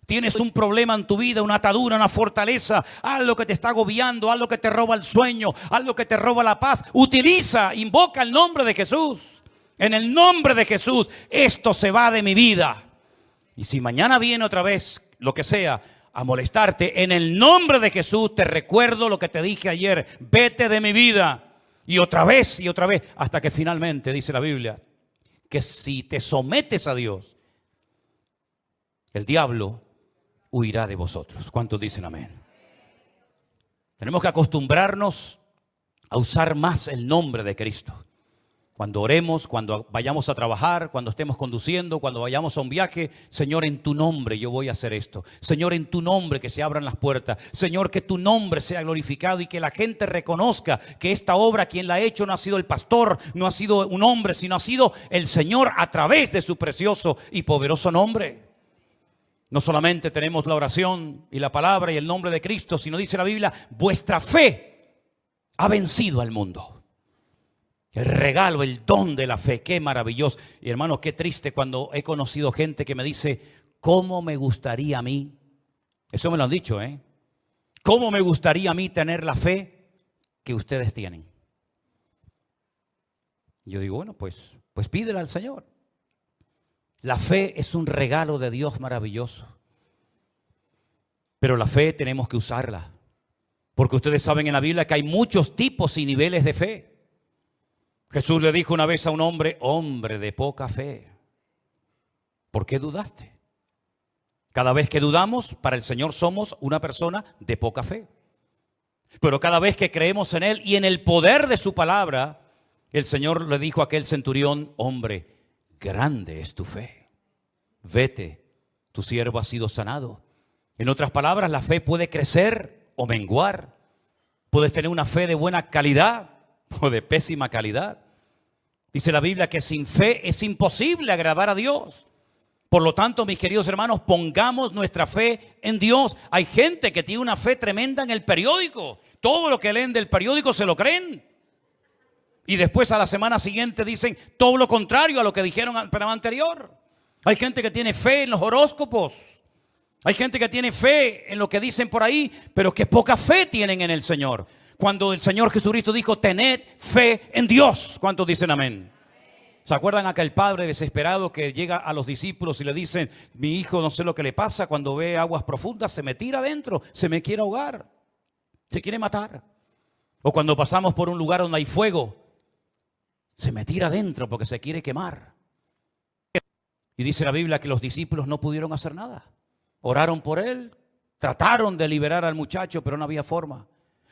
Tienes un problema en tu vida, una atadura, una fortaleza, algo que te está agobiando, algo que te roba el sueño, algo que te roba la paz. Utiliza, invoca el nombre de Jesús. En el nombre de Jesús, esto se va de mi vida. Y si mañana viene otra vez, lo que sea, a molestarte, en el nombre de Jesús te recuerdo lo que te dije ayer: vete de mi vida. Y otra vez, hasta que finalmente, dice la Biblia, que si te sometes a Dios, el diablo huirá de vosotros. ¿Cuántos dicen amén? Tenemos que acostumbrarnos a usar más el nombre de Cristo. Cuando oremos, cuando vayamos a trabajar, cuando estemos conduciendo, cuando vayamos a un viaje: Señor, en tu nombre yo voy a hacer esto. Señor, en tu nombre que se abran las puertas. Señor, que tu nombre sea glorificado y que la gente reconozca que esta obra, quien la ha hecho, no ha sido el pastor, no ha sido un hombre, sino ha sido el Señor a través de su precioso y poderoso nombre. No solamente tenemos la oración y la palabra y el nombre de Cristo, sino dice la Biblia: vuestra fe ha vencido al mundo. El regalo, el don de la fe, qué maravilloso. Y hermanos, qué triste cuando he conocido gente que me dice: ¿cómo me gustaría a mí? Eso me lo han dicho, ¿cómo me gustaría a mí tener la fe que ustedes tienen? Yo digo, bueno, pues pídela al Señor. La fe es un regalo de Dios maravilloso. Pero la fe tenemos que usarla. Porque ustedes saben en la Biblia que hay muchos tipos y niveles de fe. Jesús le dijo una vez a un hombre: hombre de poca fe, ¿por qué dudaste? Cada vez que dudamos, para el Señor somos una persona de poca fe. Pero cada vez que creemos en Él y en el poder de su palabra, el Señor le dijo a aquel centurión: hombre, grande es tu fe. Vete, tu siervo ha sido sanado. En otras palabras, la fe puede crecer o menguar. Puedes tener una fe de buena calidad o de pésima calidad. Dice la Biblia que sin fe es imposible agradar a Dios. Por lo tanto, mis queridos hermanos, pongamos nuestra fe en Dios. Hay gente que tiene una fe tremenda en el periódico. Todo lo que leen del periódico se lo creen. Y después a la semana siguiente dicen todo lo contrario a lo que dijeron el programa anterior. Hay gente que tiene fe en los horóscopos. Hay gente que tiene fe en lo que dicen por ahí, pero que poca fe tienen en el Señor. Cuando el Señor Jesucristo dijo: tened fe en Dios. ¿Cuántos dicen amén? ¿Se acuerdan aquel padre desesperado que llega a los discípulos y le dicen: mi hijo no sé lo que le pasa, cuando ve aguas profundas se me tira adentro, se me quiere ahogar, se quiere matar? O cuando pasamos por un lugar donde hay fuego, se me tira adentro porque se quiere quemar. Y dice la Biblia que los discípulos no pudieron hacer nada. Oraron por él, trataron de liberar al muchacho, pero no había forma.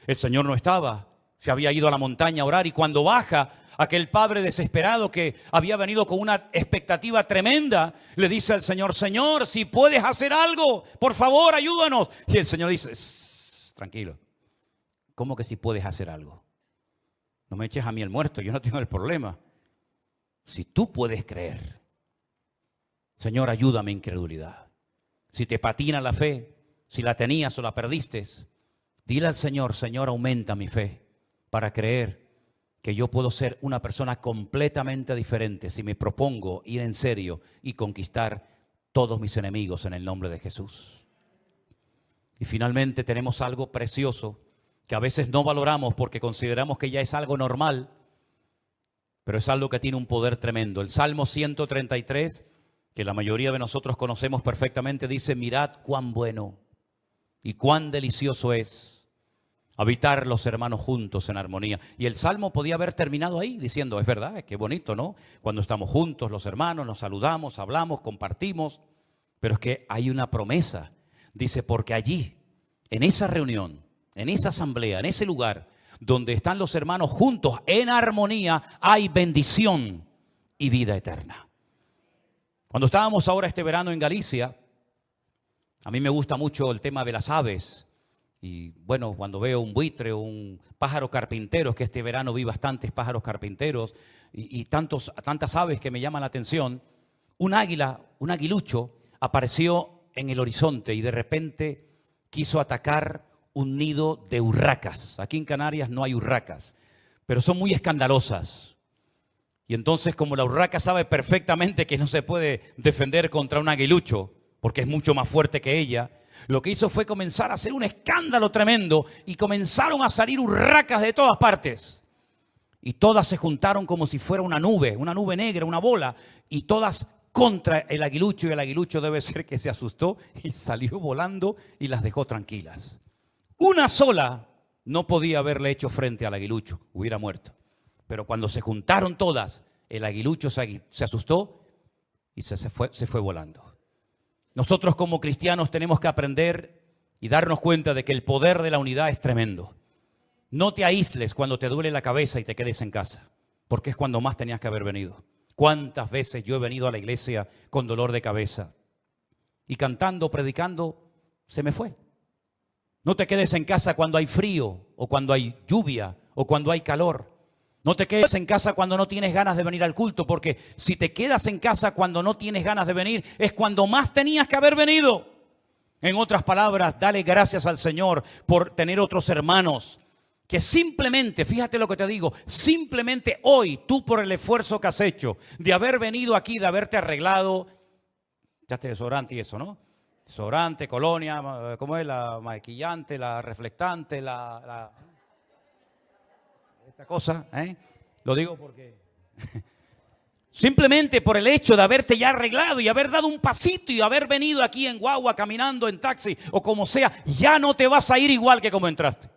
El Señor no estaba, se había ido a la montaña a orar, y cuando baja Aquel padre desesperado que había venido con una expectativa tremenda, le dice al Señor, Señor, si puedes hacer algo, por favor, ayúdanos. Y el Señor dice, tranquilo, ¿cómo que si puedes hacer algo? No me eches a mí el muerto, yo no tengo el problema. Si tú puedes creer, Señor, ayúdame incredulidad. Si te patina la fe, si la tenías o la perdiste, dile al Señor, Señor, aumenta mi fe para creer que yo puedo ser una persona completamente diferente si me propongo ir en serio y conquistar todos mis enemigos en el nombre de Jesús. Y finalmente tenemos algo precioso que a veces no valoramos porque consideramos que ya es algo normal, pero es algo que tiene un poder tremendo. El Salmo 133, que la mayoría de nosotros conocemos perfectamente, dice, mirad cuán bueno y cuán delicioso es habitar los hermanos juntos en armonía. Y el Salmo podía haber terminado ahí diciendo, es verdad, qué bonito, ¿no? Cuando estamos juntos los hermanos, nos saludamos, hablamos, compartimos. Pero es que hay una promesa. Dice, porque allí, en esa reunión, en esa asamblea, en ese lugar donde están los hermanos juntos en armonía, hay bendición y vida eterna. Cuando estábamos ahora este verano en Galicia, a mí me gusta mucho el tema de las aves. Y bueno, cuando veo un buitre o un pájaro carpintero, que este verano vi bastantes pájaros carpinteros y tantas aves que me llaman la atención, un águila, un aguilucho, apareció en el horizonte y de repente quiso atacar un nido de urracas. Aquí en Canarias no hay urracas, pero son muy escandalosas. Y entonces, como la urraca sabe perfectamente que no se puede defender contra un aguilucho, porque es mucho más fuerte que ella, lo que hizo fue comenzar a hacer un escándalo tremendo y comenzaron a salir urracas de todas partes. Y todas se juntaron como si fuera una nube negra, una bola, y todas contra el aguilucho, y el aguilucho debe ser que se asustó y salió volando y las dejó tranquilas. Una sola no podía haberle hecho frente al aguilucho, hubiera muerto. Pero cuando se juntaron todas, el aguilucho se asustó y se fue volando. Nosotros como cristianos tenemos que aprender y darnos cuenta de que el poder de la unidad es tremendo. No te aísles cuando te duele la cabeza y te quedes en casa, porque es cuando más tenías que haber venido. ¿Cuántas veces yo he venido a la iglesia con dolor de cabeza? Y cantando, predicando, se me fue. No te quedes en casa cuando hay frío, o cuando hay lluvia, o cuando hay calor. No te quedes en casa cuando no tienes ganas de venir al culto, porque si te quedas en casa cuando no tienes ganas de venir, es cuando más tenías que haber venido. En otras palabras, dale gracias al Señor por tener otros hermanos que simplemente, fíjate lo que te digo, simplemente hoy, tú por el esfuerzo que has hecho de haber venido aquí, de haberte arreglado, echaste desodorante y eso, ¿no? Desodorante, colonia, ¿cómo es? La maquillante, la reflectante, esta cosa, Lo digo porque simplemente por el hecho de haberte ya arreglado y haber dado un pasito y haber venido aquí en guagua, caminando, en taxi o como sea, ya no te vas a ir igual que como entraste.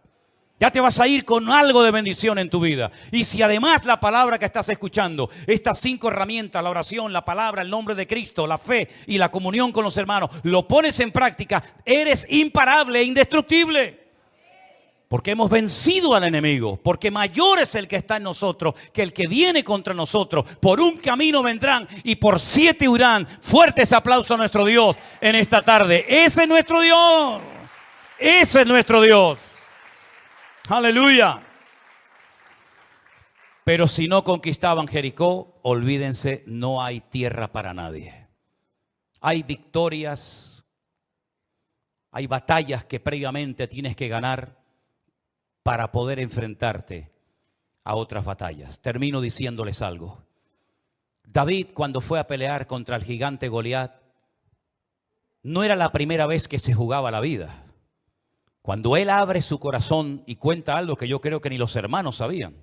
Ya te vas a ir con algo de bendición en tu vida. Y si además la palabra que estás escuchando, estas 5 herramientas, la oración, la palabra, el nombre de Cristo, la fe y la comunión con los hermanos, lo pones en práctica, eres imparable e indestructible. Porque hemos vencido al enemigo, porque mayor es el que está en nosotros que el que viene contra nosotros. Por un camino vendrán y por 7 huirán. Fuertes aplausos a nuestro Dios en esta tarde. Ese es nuestro Dios. Ese es nuestro Dios. Aleluya. Pero si no conquistaban Jericó, olvídense, no hay tierra para nadie. Hay victorias, hay batallas que previamente tienes que ganar para poder enfrentarte a otras batallas. Termino diciéndoles algo. David, cuando fue a pelear contra el gigante Goliat, no era la primera vez que se jugaba la vida. Cuando él abre su corazón y cuenta algo que yo creo que ni los hermanos sabían.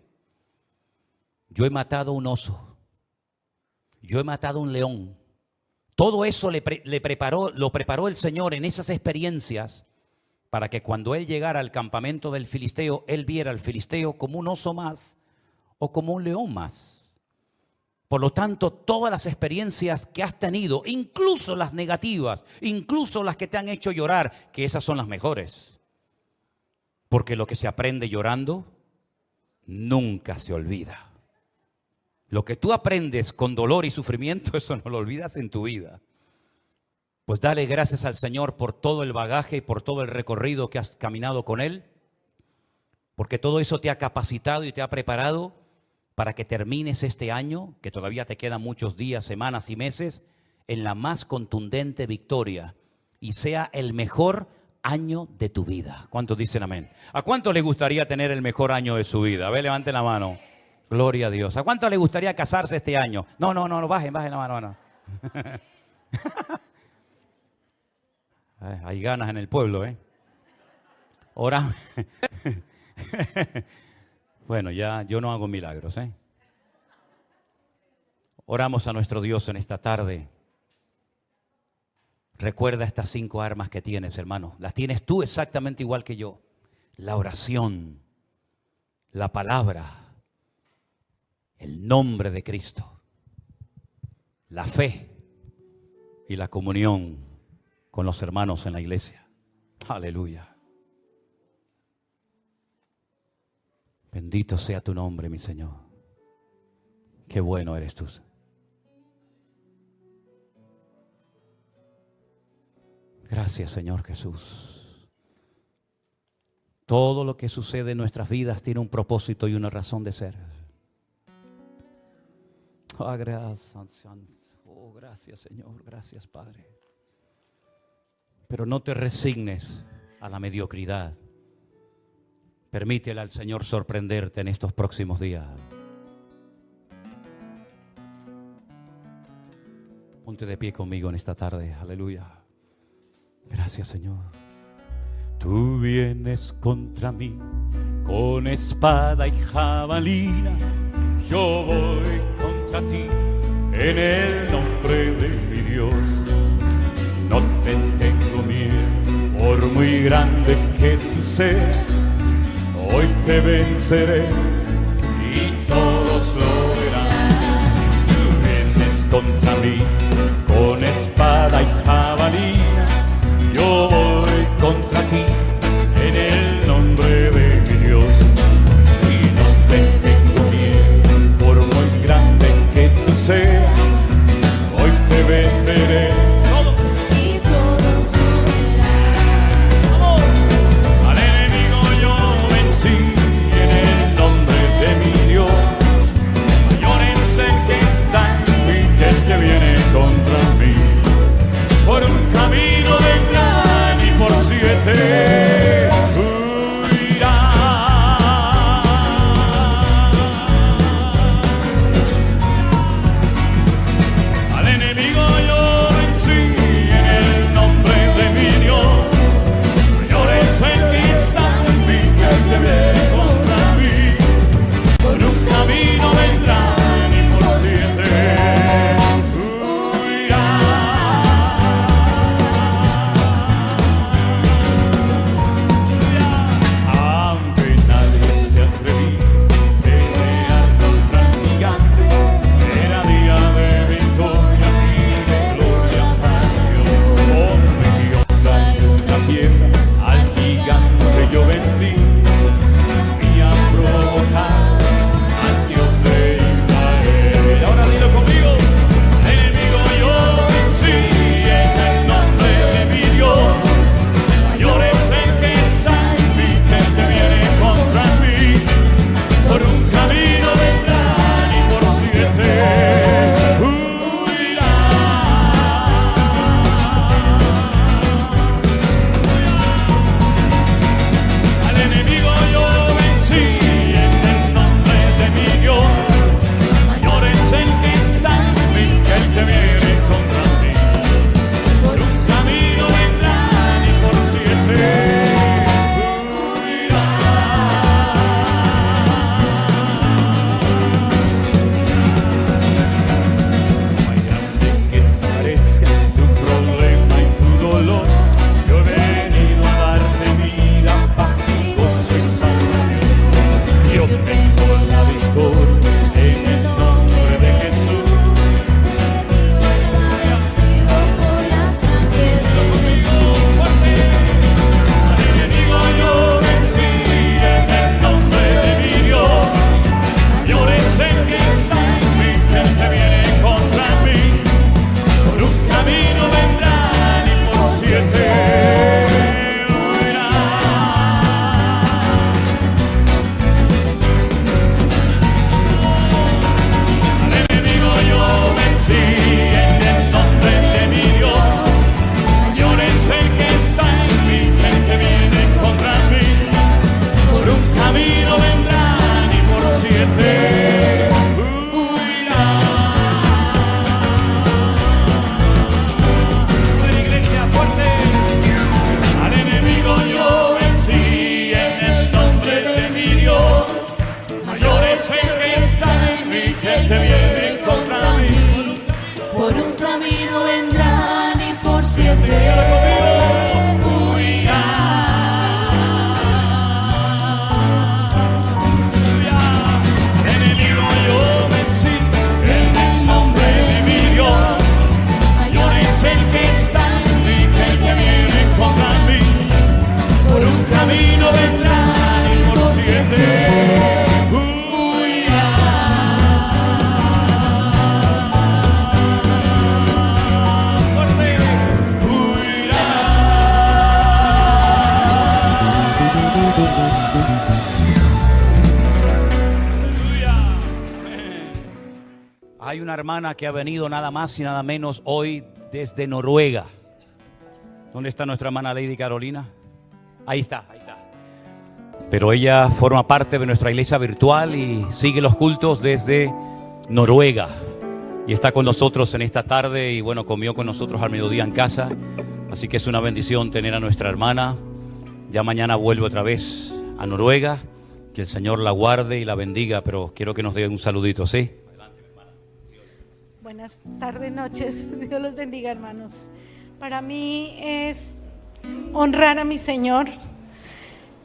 Yo he matado un oso. Yo he matado un león. Todo eso lo preparó el Señor en esas experiencias para que cuando él llegara al campamento del filisteo, él viera al filisteo como un oso más o como un león más. Por lo tanto, todas las experiencias que has tenido, incluso las negativas, incluso las que te han hecho llorar, que esas son las mejores. Porque lo que se aprende llorando nunca se olvida. Lo que tú aprendes con dolor y sufrimiento, eso no lo olvidas en tu vida. Pues dale gracias al Señor por todo el bagaje y por todo el recorrido que has caminado con Él, porque todo eso te ha capacitado y te ha preparado para que termines este año, que todavía te quedan muchos días, semanas y meses, en la más contundente victoria y sea el mejor año de tu vida. ¿Cuántos dicen amén? ¿A cuánto le gustaría tener el mejor año de su vida? A ver, levanten la mano. Gloria a Dios. ¿A cuánto le gustaría casarse este año? No, bajen la mano. Hay ganas en el pueblo, ¿eh? Ahora, bueno, ya yo no hago milagros, ¿eh? Oramos a nuestro Dios en esta tarde. Recuerda estas 5 armas que tienes, hermano. Las tienes tú exactamente igual que yo. La oración, la palabra, el nombre de Cristo, la fe y la comunión con los hermanos en la iglesia. Aleluya. Bendito sea tu nombre, mi Señor. Qué bueno eres tú. Gracias, Señor Jesús. Todo lo que sucede en nuestras vidas tiene un propósito y una razón de ser. Oh, gracias, Señor. Gracias, Padre. Pero no te resignes a la mediocridad. Permítele al Señor sorprenderte en estos próximos días. Ponte de pie conmigo en esta tarde. Aleluya. Gracias, Señor. Tú vienes contra mí con espada y jabalina. Yo voy contra ti en el nombre de mi Dios. No te tengo miedo, por muy grande que tú seas. Hoy te venceré y todos lo verán. Tú vienes contra mí con espada y jabalina. Yo voy contra ti en el nombre de mi Dios. Y no te tengo miedo, por muy grande que tú seas. Hoy te venceré. Y todos lo verán. Al enemigo yo vencí en el nombre Hay una hermana que ha venido nada más y nada menos hoy desde Noruega. ¿Dónde está nuestra hermana Lady Carolina? Ahí está, ahí está. Pero ella forma parte de nuestra iglesia virtual y sigue los cultos desde Noruega. Y está con nosotros en esta tarde y bueno, comió con nosotros al mediodía en casa. Así que es una bendición tener a nuestra hermana. Ya mañana vuelve otra vez a Noruega. Que el Señor la guarde y la bendiga, pero quiero que nos dé un saludito, ¿sí? Buenas tardes, noches. Dios los bendiga, hermanos. Para mí es honrar a mi Señor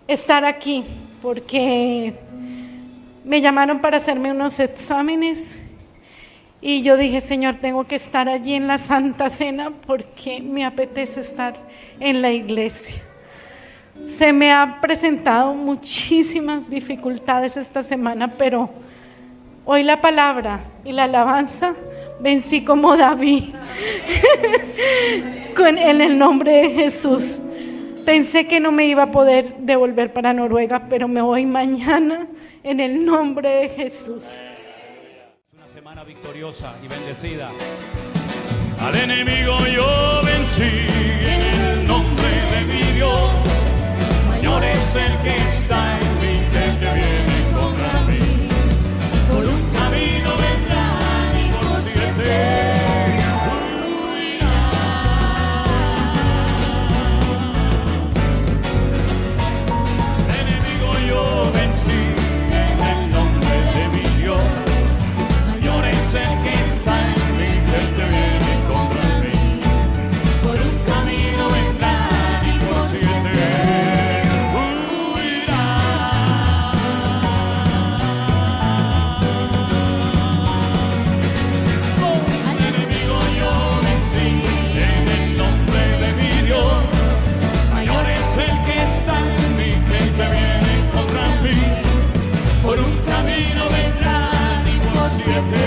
estar aquí, porque me llamaron para hacerme unos exámenes y yo dije, Señor, tengo que estar allí en la Santa Cena porque me apetece estar en la iglesia. Se me han presentado muchísimas dificultades esta semana, pero hoy la palabra y la alabanza vencí como David en el nombre de Jesús. Pensé que no me iba a poder devolver para Noruega, pero me voy mañana en el nombre de Jesús. Una semana victoriosa y bendecida. Al enemigo yo vencí en el nombre de mi Dios. Mayor es el que está en mí que el que viene contra mí. Por un camino vendrán y por 7 el que está en mí, el que viene contra mí. Por un camino vendrán y por 7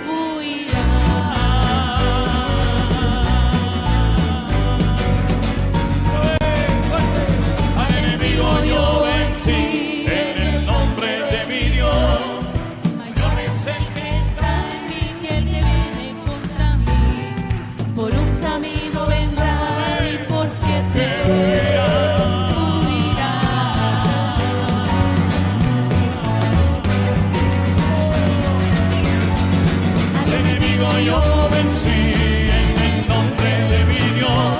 huirán. Al enemigo yo vencí en el nombre de mi Dios. Mayor es el que está en mí que el que viene contra mí. Por un camino vendrán y por 7 yo vencí en el nombre de mi Dios.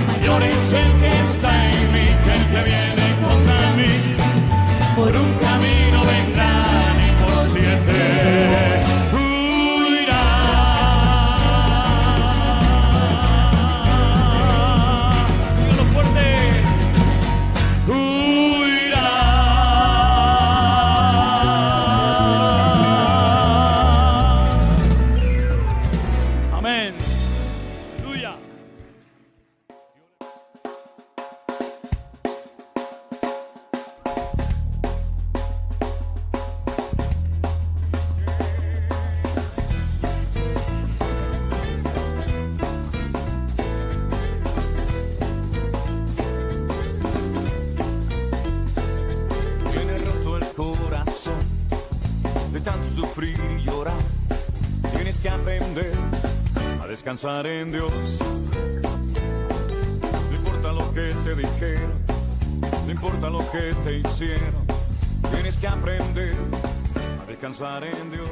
Mayor es el que está en mí que el que viene contra mí. Por un camino vendrán y por 7 huirán. Dígalo fuerte. Huirán. Amén. Aleluya. Tienes roto el corazón de tanto sufrir y llorar. Tienes que aprender a descansar en Dios. No importa lo que te dijeron, no importa lo que te hicieron. Tienes que aprender a descansar en Dios.